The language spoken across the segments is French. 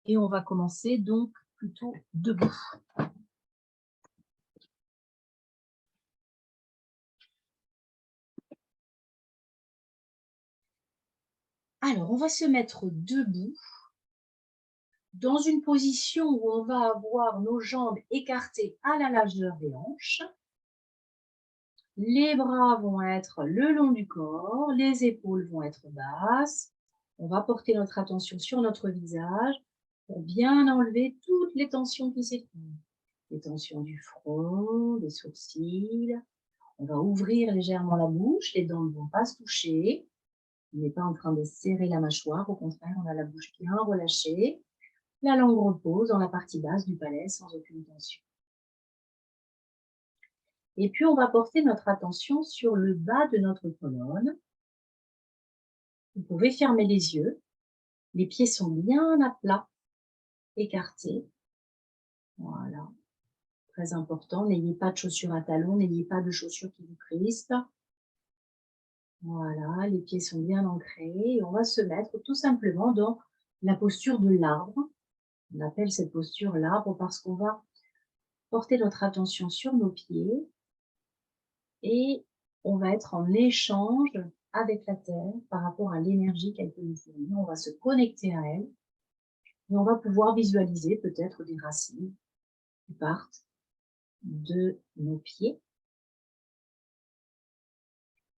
Et on va commencer donc plutôt debout. Alors, on va se mettre debout dans une position où on va avoir nos jambes écartées à la largeur des hanches. Les bras vont être le long du corps, les épaules vont être basses. On va porter notre attention sur notre visage pour bien enlever toutes les tensions qui s'écoulent. Les tensions du front, des sourcils. On va ouvrir légèrement la bouche, les dents ne vont pas se toucher. On n'est pas en train de serrer la mâchoire, au contraire, on a la bouche bien relâchée. La langue repose dans la partie basse du palais sans aucune tension. Et puis, on va porter notre attention sur le bas de notre colonne. Vous pouvez fermer les yeux. Les pieds sont bien à plat, écartés. Voilà, très important. N'ayez pas de chaussures à talons, n'ayez pas de chaussures qui vous crispent. Voilà, les pieds sont bien ancrés. Et on va se mettre tout simplement dans la posture de l'arbre. On appelle cette posture l'arbre parce qu'on va porter notre attention sur nos pieds et on va être en échange avec la terre par rapport à l'énergie qu'elle peut nous fournir. On va se connecter à elle et on va pouvoir visualiser peut-être des racines qui partent de nos pieds.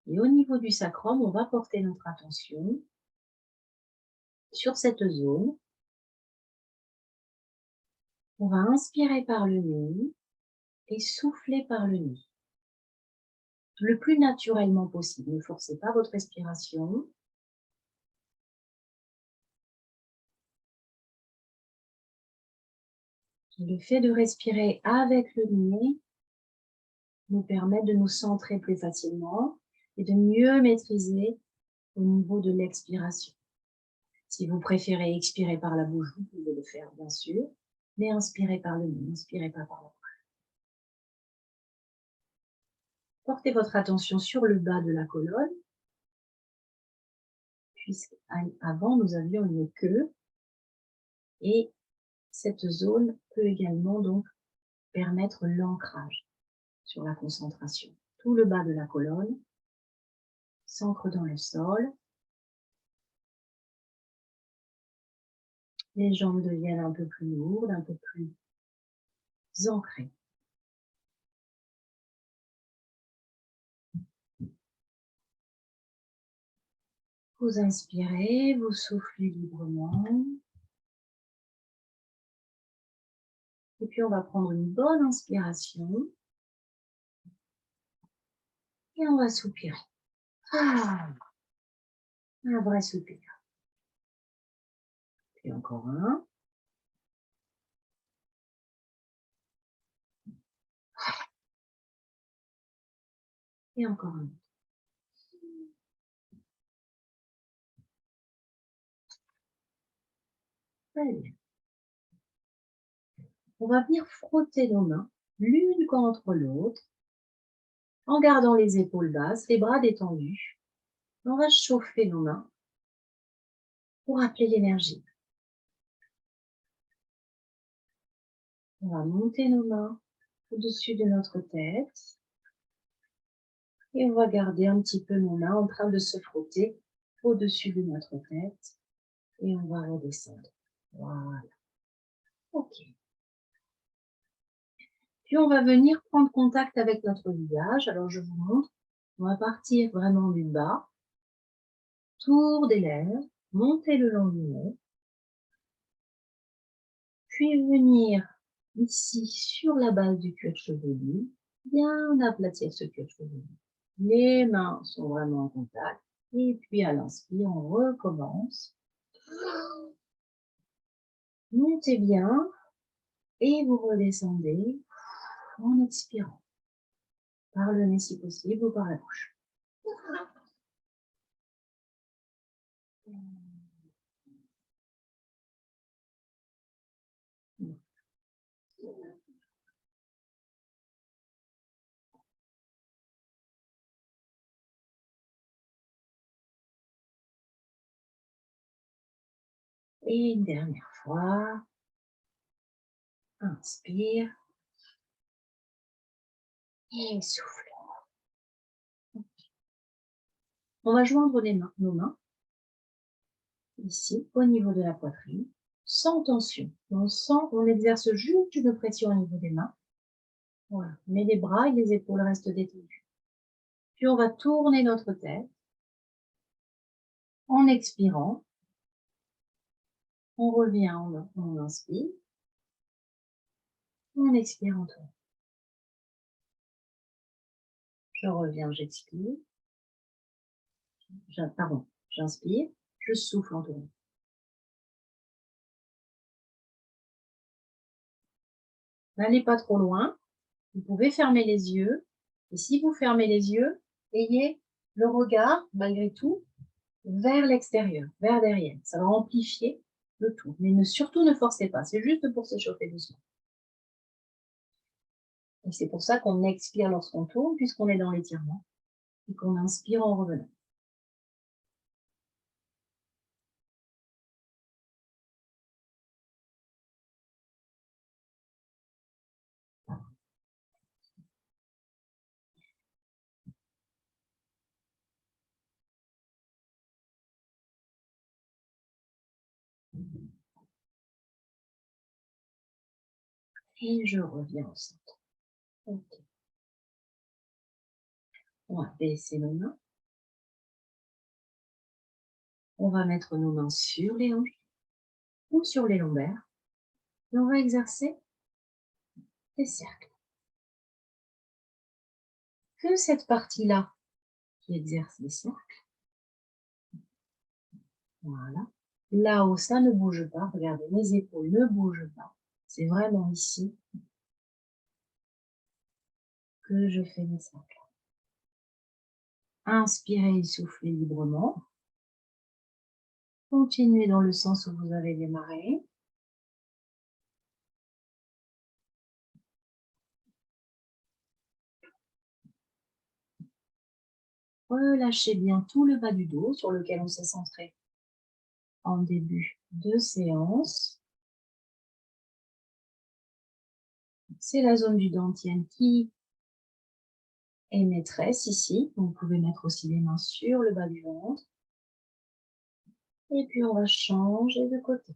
Et au niveau du sacrum, on va porter notre attention sur cette zone. On va inspirer par le nez et souffler par le nez. Le plus naturellement possible. Ne forcez pas votre respiration. Le fait de respirer avec le nez nous permet de nous centrer plus facilement et de mieux maîtriser au niveau de l'expiration. Si vous préférez expirer par la bouche, vous pouvez le faire bien sûr, mais inspirez par le nez, n'inspirez pas par la bouche. Portez votre attention sur le bas de la colonne, puisqu'avant nous avions une queue et cette zone peut également donc permettre l'ancrage sur la concentration. Tout le bas de la colonne s'ancre dans le sol. Les jambes deviennent un peu plus lourdes, un peu plus ancrées. Vous inspirez, vous soufflez librement. Et puis on va prendre une bonne inspiration. Et on va soupirer. Ah, un vrai soupir. Puis encore un. Et encore un. Très bien. On va venir frotter nos mains, l'une contre l'autre, en gardant les épaules basses, les bras détendus. On va chauffer nos mains pour appeler l'énergie. On va monter nos mains au-dessus de notre tête. Et on va garder un petit peu nos mains en train de se frotter au-dessus de notre tête. Et on va redescendre. Voilà. OK. Puis on va venir prendre contact avec notre visage. Alors je vous montre. On va partir vraiment du bas. Tour des lèvres. Monter le long du nez. Puis venir ici sur la base du cuir chevelu. Bien aplatir ce cuir chevelu. Les mains sont vraiment en contact. Et puis à l'inspire, on recommence. Montez bien et vous redescendez en expirant. Par le nez si possible ou par la bouche. Et une dernière fois. Inspire. Et souffle. On va joindre nos mains, ici, au niveau de la poitrine, sans tension. On exerce juste une pression au niveau des mains. Voilà. Mais les bras et les épaules restent détendus. Puis on va tourner notre tête en expirant. On revient, on inspire. On expire en tournant. Je reviens, j'expire. Pardon, j'inspire, je souffle en tournant. N'allez pas trop loin. Vous pouvez fermer les yeux. Et si vous fermez les yeux, ayez le regard, malgré tout, vers l'extérieur, vers derrière. Ça va amplifier le tout. Mais surtout ne forcez pas. C'est juste pour s'échauffer doucement. Et c'est pour ça qu'on expire lorsqu'on tourne, puisqu'on est dans l'étirement. Et qu'on inspire en revenant. Et je reviens au centre. Ok. On va baisser nos mains. On va mettre nos mains sur les hanches ou sur les lombaires. Et on va exercer des cercles. Que cette partie-là qui exerce les cercles. Voilà. Là-haut, ça ne bouge pas. Regardez, mes épaules ne bougent pas. C'est vraiment ici que je fais mes cercles. Inspirez et soufflez librement. Continuez dans le sens où vous avez démarré. Relâchez bien tout le bas du dos sur lequel on s'est centré en début de séance. C'est la zone du dantian qui est maîtresse ici. Vous pouvez mettre aussi les mains sur le bas du ventre. Et puis on va changer de côté.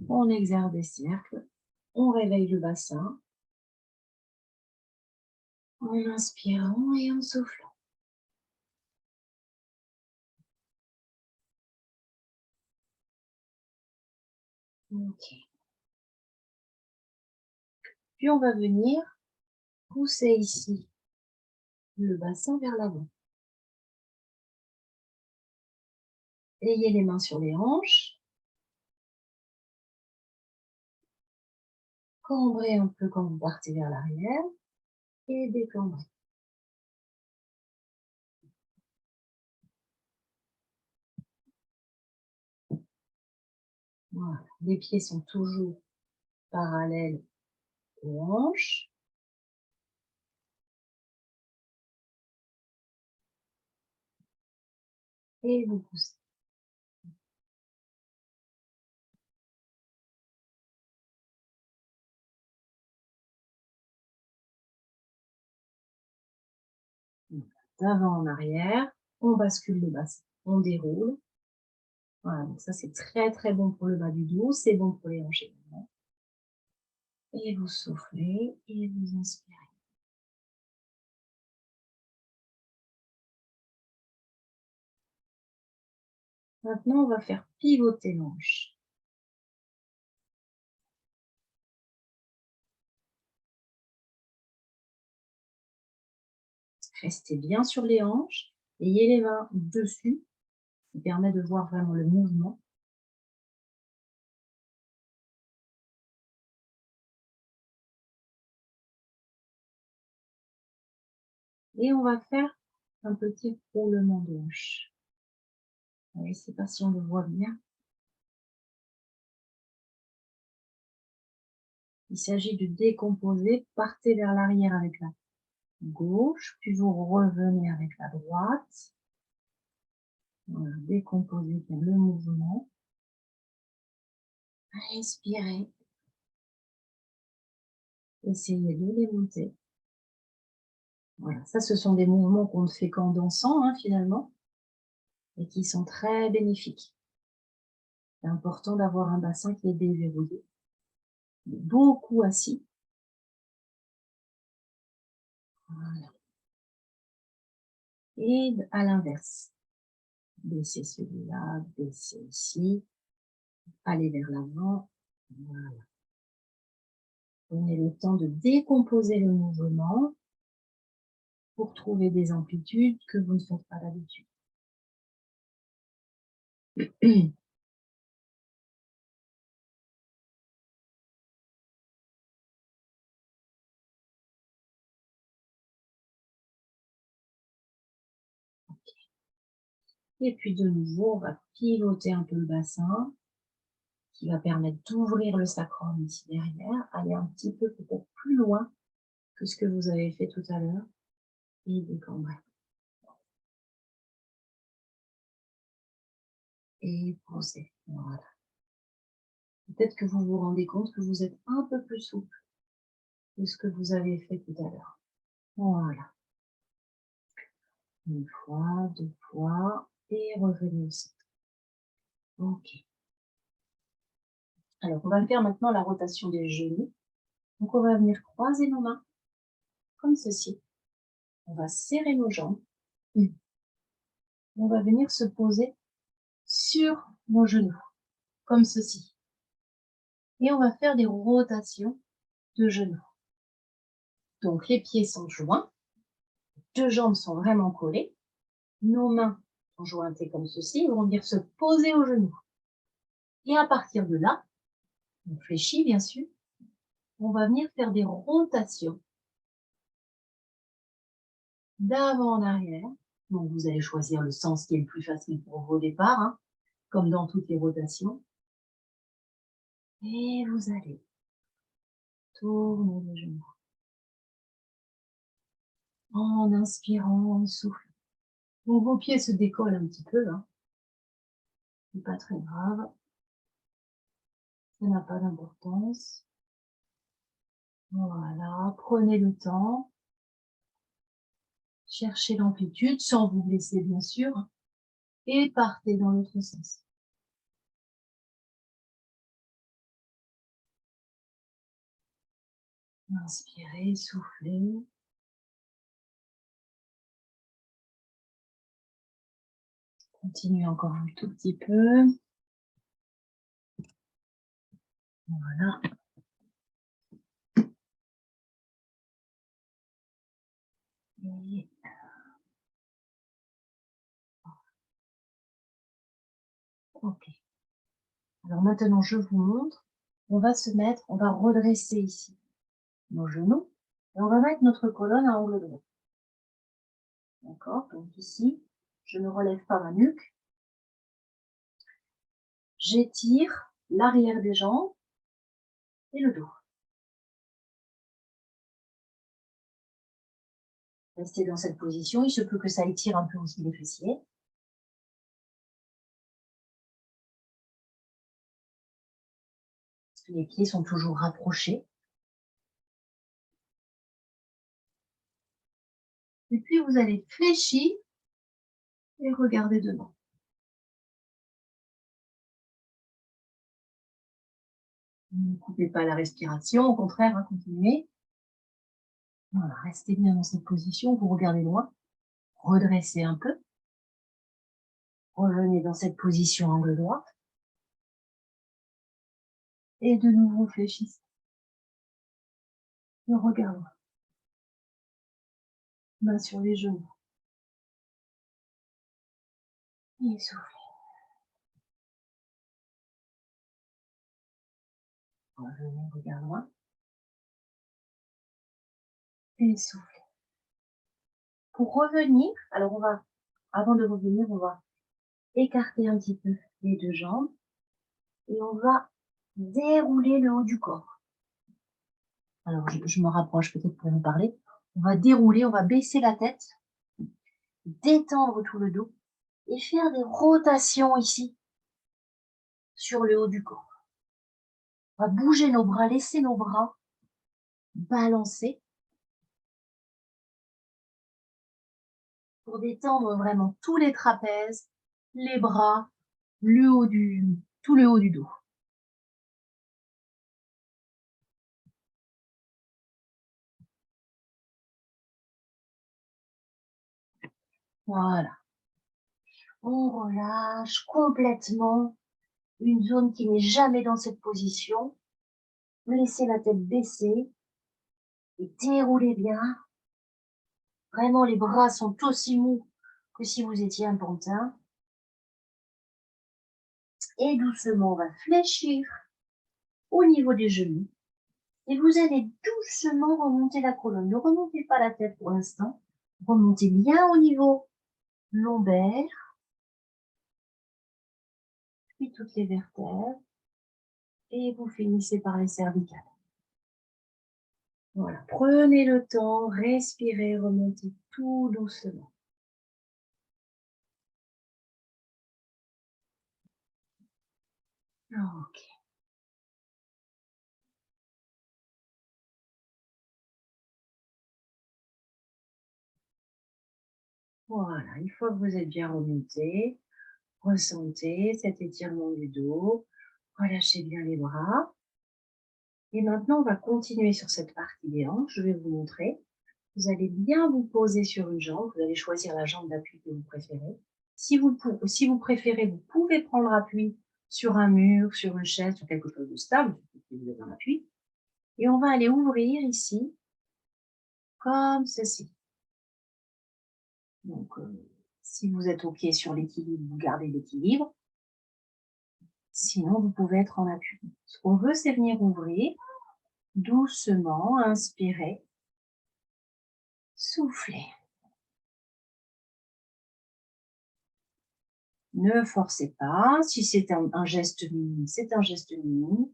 On exerce des cercles. On réveille le bassin. En inspirant et en soufflant. Ok. Puis on va venir pousser ici le bassin vers l'avant. Ayez les mains sur les hanches. Cambrez un peu quand vous partez vers l'arrière et décambrez. Voilà. Les pieds sont toujours parallèles aux hanches. Et vous poussez. D'avant en arrière, on bascule le bassin, on déroule. Voilà, donc ça c'est très très bon pour le bas du dos, c'est bon pour les hanches également. Et vous soufflez et vous inspirez. Maintenant, on va faire pivoter l'hanche. Restez bien sur les hanches, ayez les mains dessus, qui permet de voir vraiment le mouvement. Et on va faire un petit roulement de hanche. Je ne sais pas si on le voit bien. Il s'agit de décomposer. Partez vers l'arrière avec la gauche, puis vous revenez avec la droite. Voilà, décomposez bien le mouvement. Respirez. Essayez de les monter. Voilà, ça, ce sont des mouvements qu'on ne fait qu'en dansant, hein, finalement, et qui sont très bénéfiques. C'est important d'avoir un bassin qui est déverrouillé, beaucoup assis. Voilà. Et à l'inverse, baissez celui-là, baissez ici, allez vers l'avant. Voilà. Prenez le temps de décomposer le mouvement pour trouver des amplitudes que vous ne faites pas d'habitude. Et puis de nouveau, on va pivoter un peu le bassin, qui va permettre d'ouvrir le sacrum ici derrière, aller un petit peu peut-être plus loin que ce que vous avez fait tout à l'heure, et décambrer. Et posez. Voilà. Peut-être que vous vous rendez compte que vous êtes un peu plus souple que ce que vous avez fait tout à l'heure. Voilà. Une fois, deux fois, et revenez au centre. Ok. Alors, on va faire maintenant la rotation des genoux. Donc, on va venir croiser nos mains, comme ceci. On va serrer nos jambes. On va venir se poser sur nos genoux, comme ceci. Et on va faire des rotations de genoux. Donc, les pieds sont joints, deux jambes sont vraiment collées, nos mains sont jointées comme ceci, on va venir se poser aux genoux. Et à partir de là, on fléchit bien sûr, on va venir faire des rotations d'avant en arrière. Donc, vous allez choisir le sens qui est le plus facile pour vous au départ, hein, comme dans toutes les rotations. Et vous allez tourner les genoux. En inspirant, en soufflant. Donc, vos pieds se décollent un petit peu, hein. C'est pas très grave. Ça n'a pas d'importance. Voilà, prenez le temps. Cherchez l'amplitude sans vous blesser, bien sûr. Et partez dans l'autre sens. Inspirez, soufflez. Continuez encore un tout petit peu. Voilà. Et... ok. Alors maintenant, je vous montre. On va se mettre, on va redresser ici nos genoux. Et on va mettre notre colonne à angle droit. D'accord? Donc ici, je ne relève pas ma nuque. J'étire l'arrière des jambes et le dos. Restez dans cette position. Il se peut que ça étire un peu aussi les fessiers. Les pieds sont toujours rapprochés. Et puis, vous allez fléchir et regarder devant. Ne coupez pas la respiration, au contraire, hein, continuez. Voilà, restez bien dans cette position, vous regardez loin. Redressez un peu. Revenez dans cette position angle droit. Et de nouveau, fléchissez. Le regard loin. Main sur les genoux. Et soufflez. Revenez, regard loin. Et soufflez. Pour revenir, alors on va, avant de revenir, on va écarter un petit peu les deux jambes et on va dérouler le haut du corps. Alors, je me rapproche peut-être pour vous parler. On va dérouler, on va baisser la tête, détendre tout le dos et faire des rotations ici, sur le haut du corps. On va bouger nos bras, laisser nos bras balancer pour détendre vraiment tous les trapèzes, les bras, tout le haut du dos. Voilà. On relâche complètement une zone qui n'est jamais dans cette position. Laissez la tête baissée et déroulez bien. Vraiment, les bras sont aussi mous que si vous étiez un pantin. Et doucement, on va fléchir au niveau des genoux. Et vous allez doucement remonter la colonne. Ne remontez pas la tête pour l'instant. Remontez bien au niveau lombaire, puis toutes les vertèbres. Et vous finissez par les cervicales. Voilà, prenez le temps, respirez, remontez tout doucement. Ok. Voilà, une fois que vous êtes bien remonté, ressentez cet étirement du dos, relâchez bien les bras. Et maintenant, on va continuer sur cette partie des hanches. Je vais vous montrer. Vous allez bien vous poser sur une jambe. Vous allez choisir la jambe d'appui que vous préférez. Si vous préférez, vous pouvez prendre appui sur un mur, sur une chaise, sur quelque chose de stable, si vous avez un appui. Et on va aller ouvrir ici, comme ceci. Donc, si vous êtes OK sur l'équilibre, vous gardez l'équilibre. Sinon, vous pouvez être en appui. Ce qu'on veut, c'est venir ouvrir doucement, inspirer, souffler. Ne forcez pas. Si c'est un geste minime, c'est un geste minime.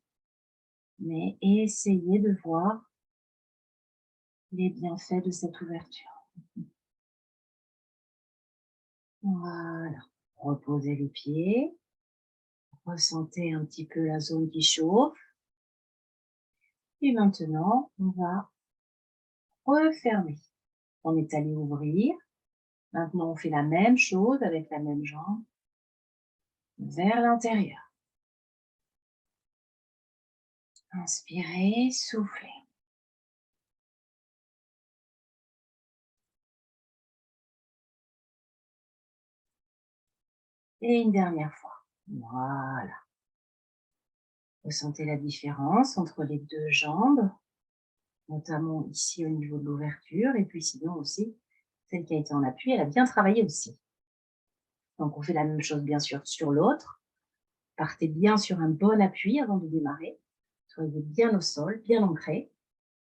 Mais essayez de voir les bienfaits de cette ouverture. Voilà. Reposez les pieds. Ressentez un petit peu la zone qui chauffe. Et maintenant, on va refermer. On est allé ouvrir. Maintenant, on fait la même chose avec la même jambe vers l'intérieur. Inspirez, soufflez. Et une dernière fois. Voilà. Ressentez la différence entre les deux jambes, notamment ici au niveau de l'ouverture, et puis sinon aussi, celle qui a été en appui, elle a bien travaillé aussi. Donc on fait la même chose bien sûr sur l'autre. Partez bien sur un bon appui avant de démarrer. Soyez bien au sol, bien ancré.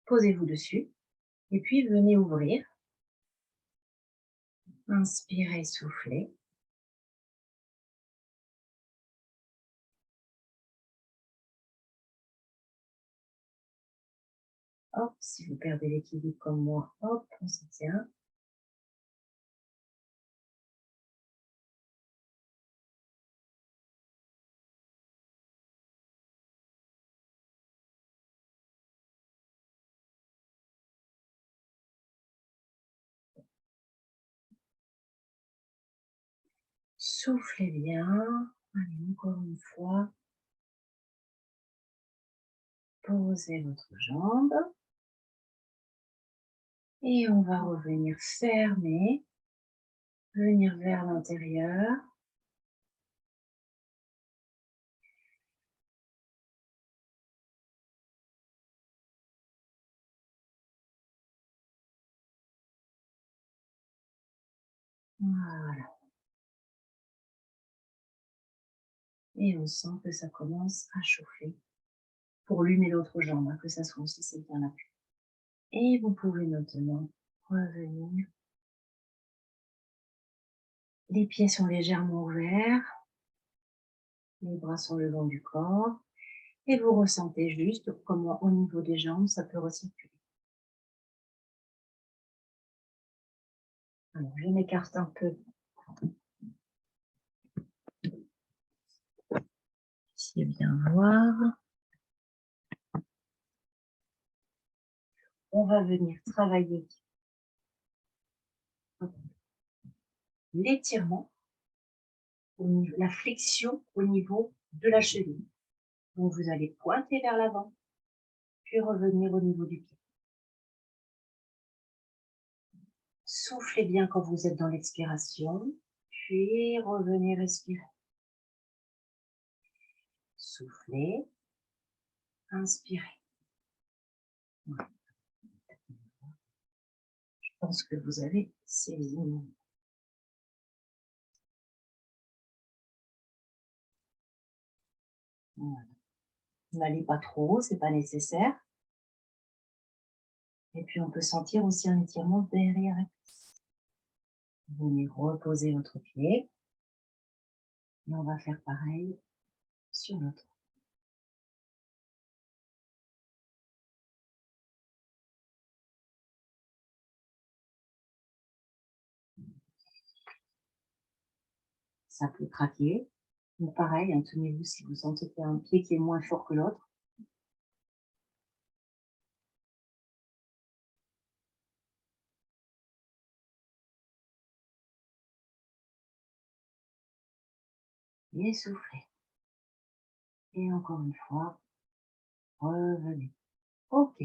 Posez-vous dessus. Et puis venez ouvrir. Inspirez, soufflez. Hop, si vous perdez l'équilibre comme moi, hop, on se tient. Soufflez bien. Allez, encore une fois. Posez votre jambe. Et on va revenir fermer. Venir vers l'intérieur. Voilà. Et on sent que ça commence à chauffer pour l'une et l'autre jambe, hein, que ça soit aussi c'est bien appuyé. Et vous pouvez maintenant revenir. Les pieds sont légèrement ouverts. Les bras sont le long du corps. Et vous ressentez juste comment au niveau des jambes, ça peut recirculer. Alors, je m'écarte un peu. Ici, bien voir. On va venir travailler l'étirement, la flexion au niveau de la cheville. Donc, vous allez pointer vers l'avant, puis revenir au niveau du pied. Soufflez bien quand vous êtes dans l'expiration, puis revenez respirer. Soufflez, inspirez. Voilà. Je pense que vous avez saisi. Voilà. N'allez pas trop haut, c'est pas nécessaire. Et puis on peut sentir aussi un étirement derrière. Venez reposer votre pied. Et on va faire pareil sur l'autre. Ça peut craquer. Mais pareil, hein, tenez-vous si vous sentez qu'il y a un pied qui est moins fort que l'autre. Et soufflez. Et encore une fois, revenez. Ok.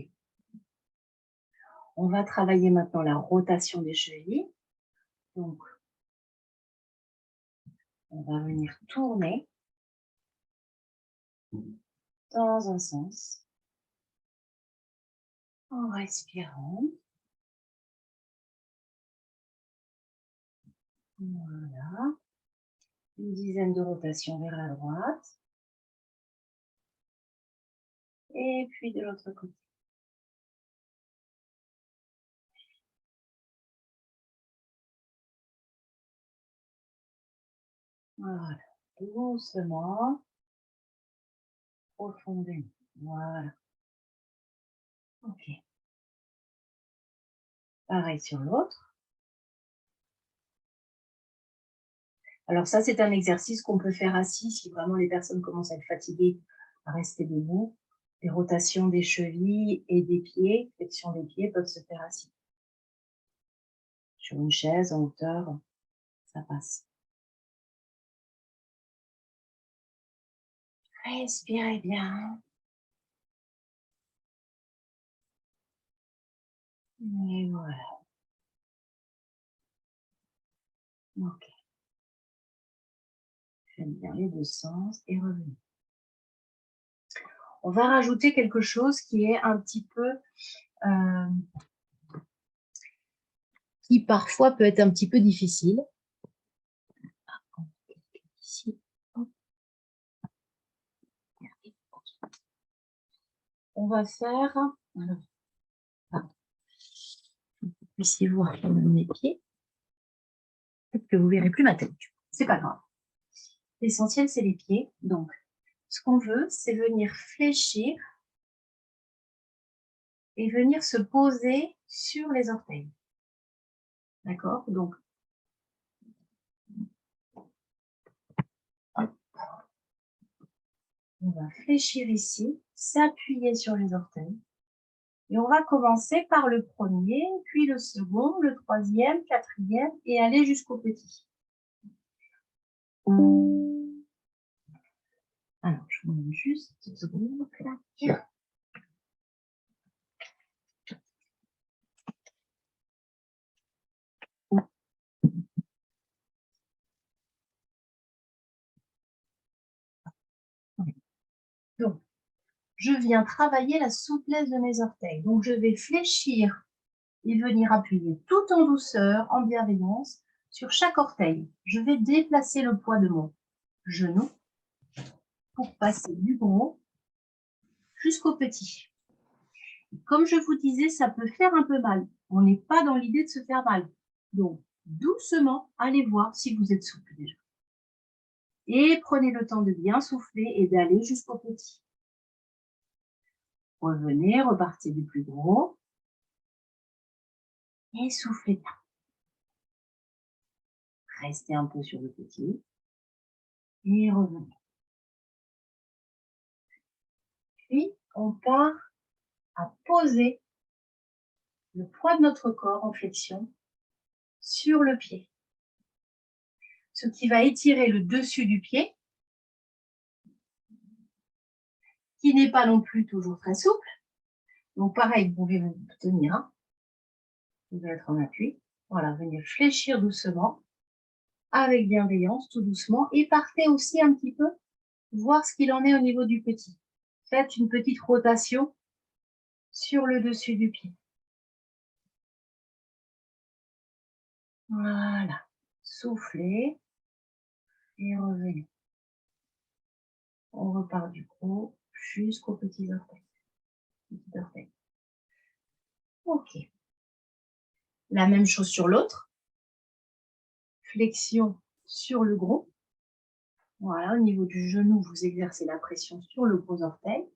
On va travailler maintenant la rotation des chevilles. Donc, on va venir tourner dans un sens en respirant. Voilà. Une dizaine de rotations vers la droite. Et puis de l'autre côté. Voilà. Doucement. Profondément. Voilà. Ok. Pareil sur l'autre. Alors ça, c'est un exercice qu'on peut faire assis si vraiment les personnes commencent à être fatiguées à rester debout. Les rotations des chevilles et des pieds, flexion des pieds peuvent se faire assis. Sur une chaise en hauteur, ça passe. Respirez bien. Et voilà. Ok. Faites bien les deux sens et revenez. On va rajouter quelque chose qui est un petit peu, qui parfois peut être un petit peu difficile. Ici. On va faire, alors, vous puissiez voir mes pieds. Peut-être que vous verrez plus ma tête. C'est pas grave. L'essentiel, c'est les pieds. Donc, ce qu'on veut, c'est venir fléchir et venir se poser sur les orteils. D'accord? Donc, hop. On va fléchir ici, s'appuyer sur les orteils. Et on va commencer par le premier, puis le second, le troisième, quatrième, et aller jusqu'au petit. Alors, je vous montre juste une seconde. Donc, je viens travailler la souplesse de mes orteils. Donc, je vais fléchir et venir appuyer tout en douceur, en bienveillance, sur chaque orteil. Je vais déplacer le poids de mon genou pour passer du gros jusqu'au petit. Comme je vous disais, ça peut faire un peu mal. On n'est pas dans l'idée de se faire mal. Donc, doucement, allez voir si vous êtes souple déjà. Et prenez le temps de bien souffler et d'aller jusqu'au petit. Revenez, repartez du plus gros. Et soufflez bien. Restez un peu sur le petit. Et revenez. Puis, on part à poser le poids de notre corps en flexion sur le pied. Ce qui va étirer le dessus du pied, qui n'est pas non plus toujours très souple. Donc pareil, vous pouvez vous tenir, hein. Vous pouvez être en appui. Voilà, venir fléchir doucement, avec bienveillance, tout doucement. Et partez aussi un petit peu, voir ce qu'il en est au niveau du petit. Faites une petite rotation sur le dessus du pied. Voilà. Soufflez et revenez. On repart du gros jusqu'aux petits orteils. Petit orteil. Ok. La même chose sur l'autre. Flexion sur le gros. Voilà, au niveau du genou, vous exercez la pression sur le gros orteil.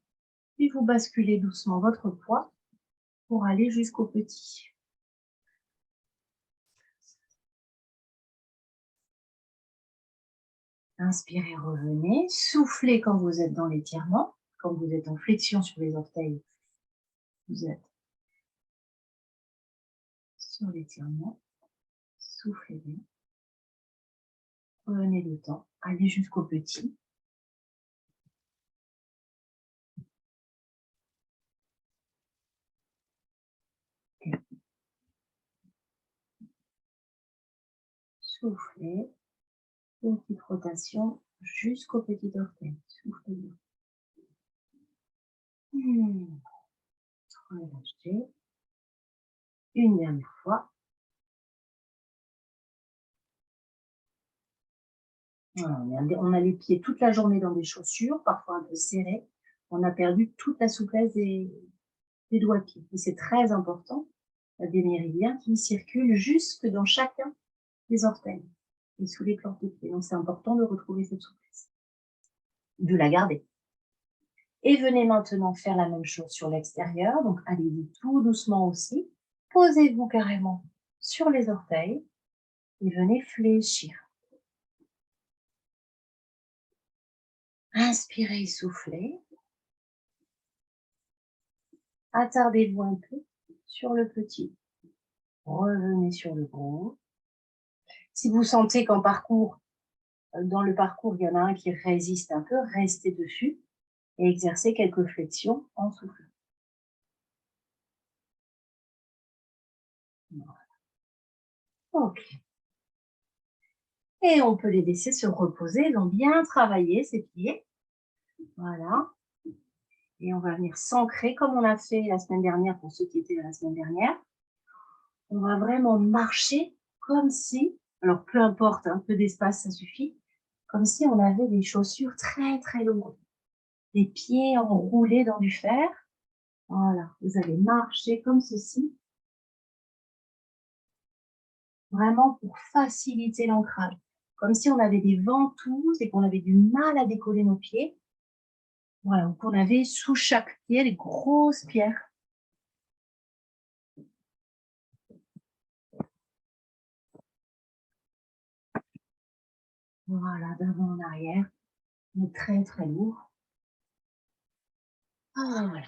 Puis vous basculez doucement votre poids pour aller jusqu'au petit. Inspirez, revenez. Soufflez quand vous êtes dans l'étirement. Quand vous êtes en flexion sur les orteils, vous êtes sur l'étirement. Soufflez bien. Prenez le temps. Allez jusqu'au petit. Soufflez. Petite rotation jusqu'au petit orteil. Soufflez bien. Relâchez. Une dernière fois. Voilà, on a les pieds toute la journée dans des chaussures, parfois un peu serrées. On a perdu toute la souplesse des doigts de pied. Et c'est très important. Il y a des méridiens qui circulent jusque dans chacun des orteils et sous les plantes de pied. Donc c'est important de retrouver cette souplesse, de la garder. Et venez maintenant faire la même chose sur l'extérieur. Donc allez-y tout doucement aussi. Posez-vous carrément sur les orteils et venez fléchir. Inspirez, soufflez. Attardez-vous un peu sur le petit. Revenez sur le gros. Si vous sentez qu'en parcours, dans le parcours, il y en a un qui résiste un peu, restez dessus et exercez quelques flexions en soufflant. Voilà. Ok. Et on peut les laisser se reposer. Ils ont bien travaillé ces pieds. Voilà. Et on va venir s'ancrer comme on a fait la semaine dernière pour ceux qui étaient la semaine dernière. On va vraiment marcher comme si, alors peu importe, un peu d'espace, ça suffit, comme si on avait des chaussures très très longues. Les pieds enroulés dans du fer. Voilà, vous allez marcher comme ceci. Vraiment pour faciliter l'ancrage. Comme si on avait des ventouses et qu'on avait du mal à décoller nos pieds. Voilà, ou qu'on avait sous chaque pied des grosses pierres. Voilà, d'avant en arrière. Mais très très lourd. Ah, voilà.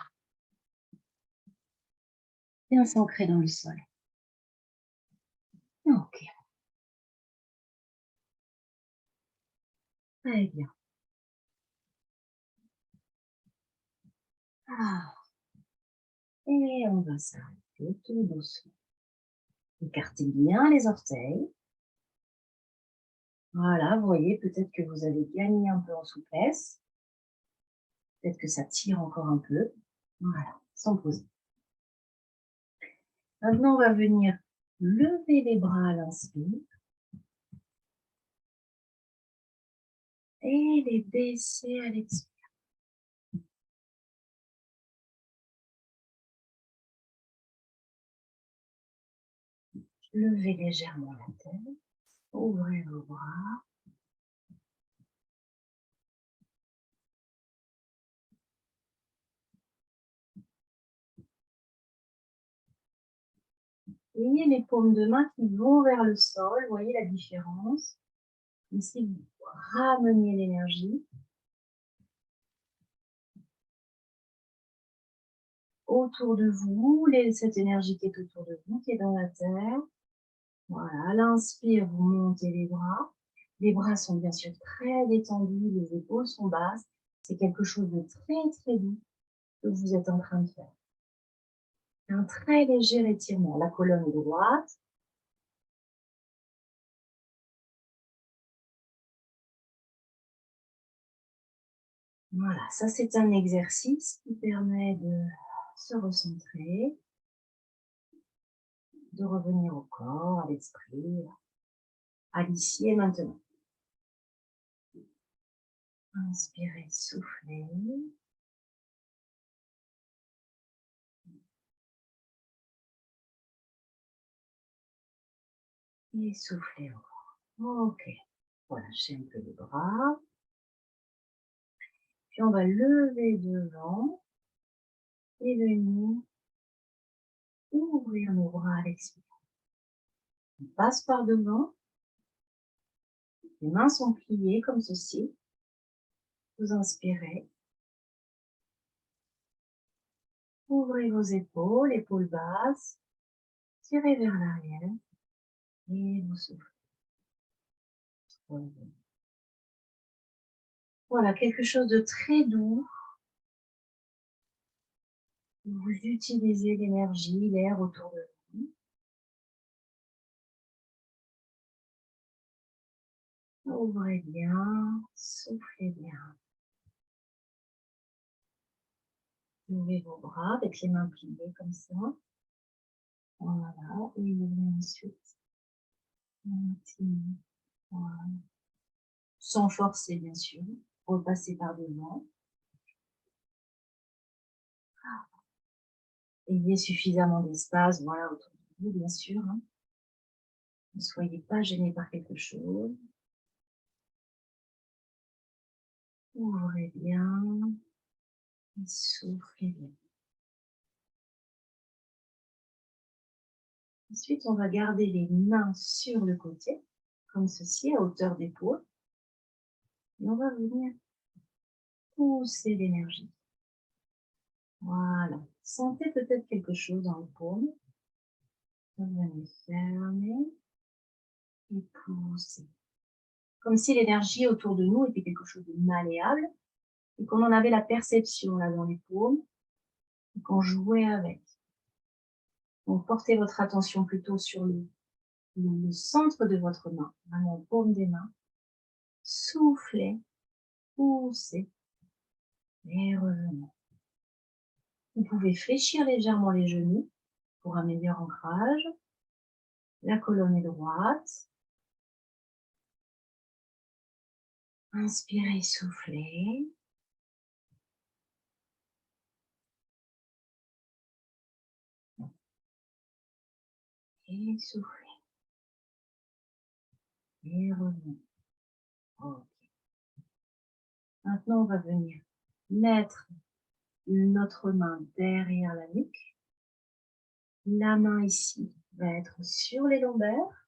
Bien s'ancrer dans le sol. Ok. Très bien. Ah. Et on va s'arrêter tout doucement. Écartez bien les orteils. Voilà, vous voyez, peut-être que vous avez gagné un peu en souplesse. Peut-être que ça tire encore un peu. Voilà, sans poser. Maintenant, on va venir lever les bras à l'inspire et les baisser à l'expire. Levez légèrement la tête, ouvrez vos bras. Ayez les paumes de main qui vont vers le sol. Voyez la différence. Ici, vous ramenez l'énergie autour de vous, cette énergie qui est autour de vous, qui est dans la terre. Voilà, à l'inspire, vous montez les bras. Les bras sont bien sûr très détendus, les épaules sont basses. C'est quelque chose de très, très doux que vous êtes en train de faire. Un très léger étirement. La colonne droite. Voilà, ça c'est un exercice qui permet de se recentrer, de revenir au corps, à l'esprit, à l'ici et maintenant. Inspirez, soufflez. Et soufflez encore. Ok. Voilà, lâchez un peu les bras. Puis on va lever devant et venir ouvrir nos bras à l'expiration. On passe par devant. Les mains sont pliées comme ceci. Vous inspirez. Ouvrez vos épaules basses. Tirez vers l'arrière. Et vous soufflez. Voilà, quelque chose de très doux. Vous utilisez l'énergie, l'air autour de vous. Ouvrez bien, soufflez bien. Ouvrez vos bras avec les mains pliées comme ça. Voilà, et ouvrez ensuite. Voilà. Sans forcer, bien sûr. Repassez par devant. Ayez suffisamment d'espace, voilà, autour de vous, bien sûr. Hein. Ne soyez pas gêné par quelque chose. Ouvrez bien. Et soufflez bien. Ensuite, on va garder les mains sur le côté, comme ceci, à hauteur d'épaule. Et on va venir pousser l'énergie. Voilà. Sentez peut-être quelque chose dans le paume. Vous venez fermer et pousser. Comme si l'énergie autour de nous était quelque chose de malléable et qu'on en avait la perception là dans les paumes et qu'on jouait avec. Donc portez votre attention plutôt sur le centre de votre main, vraiment le paume des mains. Soufflez, poussez et revenez. Vous pouvez fléchir légèrement les genoux pour un meilleur ancrage. La colonne est droite. Inspirez, soufflez. Et soufflez. Et revenez. Ok. Maintenant, on va venir mettre notre main derrière la nuque. La main ici va être sur les lombaires.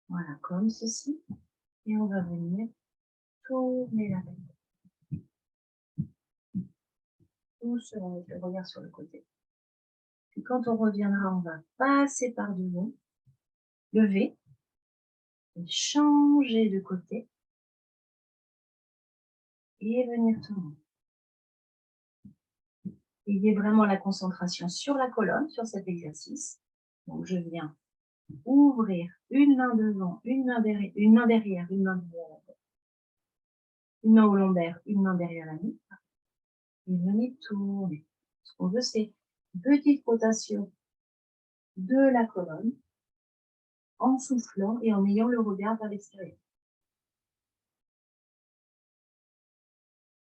Voilà, comme ceci. Et on va venir tourner la tête. Doucement, avec le regard sur le côté. Puis quand on reviendra, on va passer par devant, lever, et changer de côté et venir tourner. Ayez vraiment la concentration sur la colonne, sur cet exercice. Donc je viens ouvrir une main devant, une main derrière, une main derrière, une main derrière, une main au lombaire, une main derrière la nuque. Et venez tourner. Ce qu'on veut, c'est une petite rotation de la colonne en soufflant et en ayant le regard vers l'extérieur.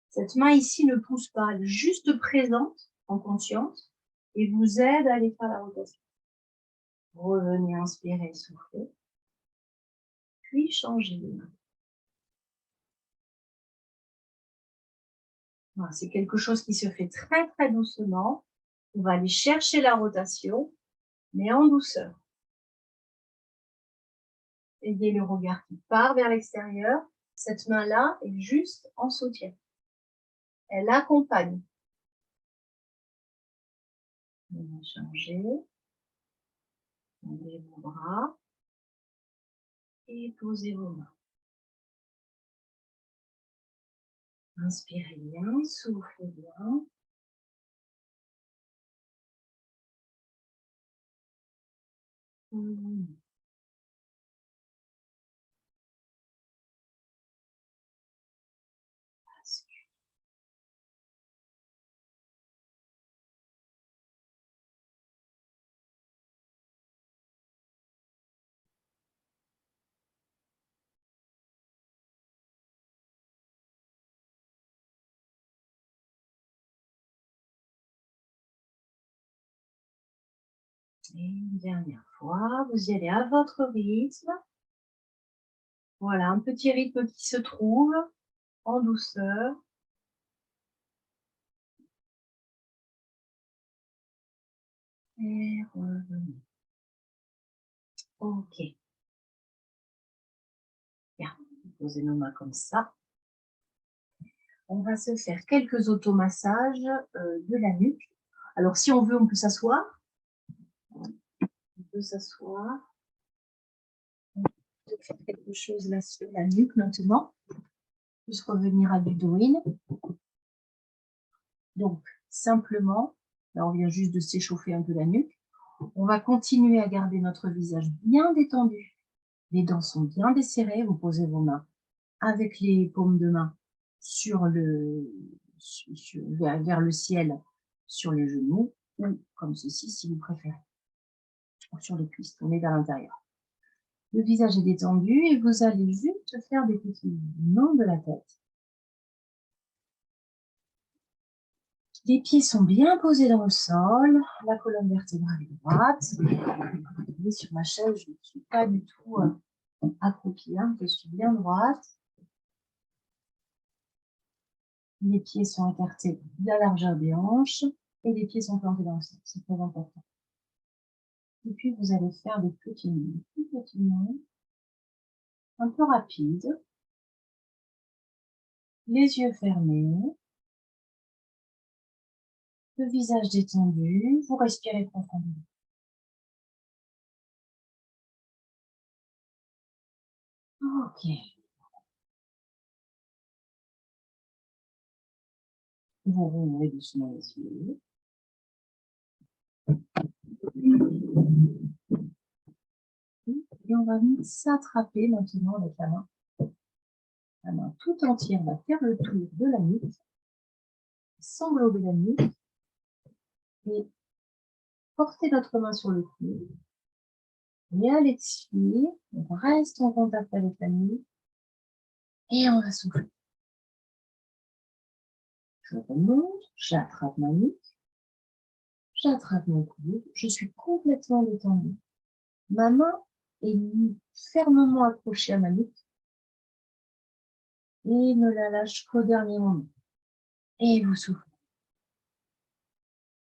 Cette main ici ne pousse pas, elle est juste présente en conscience et vous aide à aller faire la rotation. Revenez, inspirez, soufflez, puis changez de main. Voilà, c'est quelque chose qui se fait très très doucement. On va aller chercher la rotation mais en douceur. Ayez le regard qui part vers l'extérieur. Cette main-là est juste en soutien. Elle accompagne. On va changer. Tendez vos bras et posez vos mains. Inspirez bien, soufflez bien. Et une dernière fois, vous y allez à votre rythme. Voilà, un petit rythme qui se trouve en douceur. Et revenez. Ok. Bien, posez nos mains comme ça. On va se faire quelques automassages de la nuque. Alors, si on veut, on peut s'asseoir. On peut s'asseoir. On peut faire quelque chose là sur la nuque maintenant. Juste revenir à Ludwig. Donc, simplement, là, on vient juste de s'échauffer un peu la nuque. On va continuer à garder notre visage bien détendu. Les dents sont bien desserrées. Vous posez vos mains avec les paumes de main sur vers le ciel, sur les genoux, ou comme ceci, si vous préférez, ou sur les cuisses, tournez vers l'intérieur. Le visage est détendu et vous allez juste faire des petits mouvements de la tête. Les pieds sont bien posés dans le sol, la colonne vertébrale est droite. Sur ma chaise, je ne suis pas du tout accroupie, hein, je suis bien droite. Les pieds sont écartés de la largeur des hanches et les pieds sont plantés dans le sol, c'est très important. Et puis vous allez faire des petits mouvements, un peu rapides, les yeux fermés, le visage détendu, vous respirez profondément. Ok. Vous rouvrez doucement les yeux. Et on va venir s'attraper maintenant avec la main. La main tout entière va faire le tour de la nuque, s'englober la nuque et porter notre main sur le cou. Et à l'expire, on reste en contact avec la nuque et on va souffler. Je remonte, j'attrape ma nuque, j'attrape mon coude, je suis complètement détendue. Ma main est fermement accrochée à ma nuque et ne la lâche qu'au dernier moment. Et vous soufflez.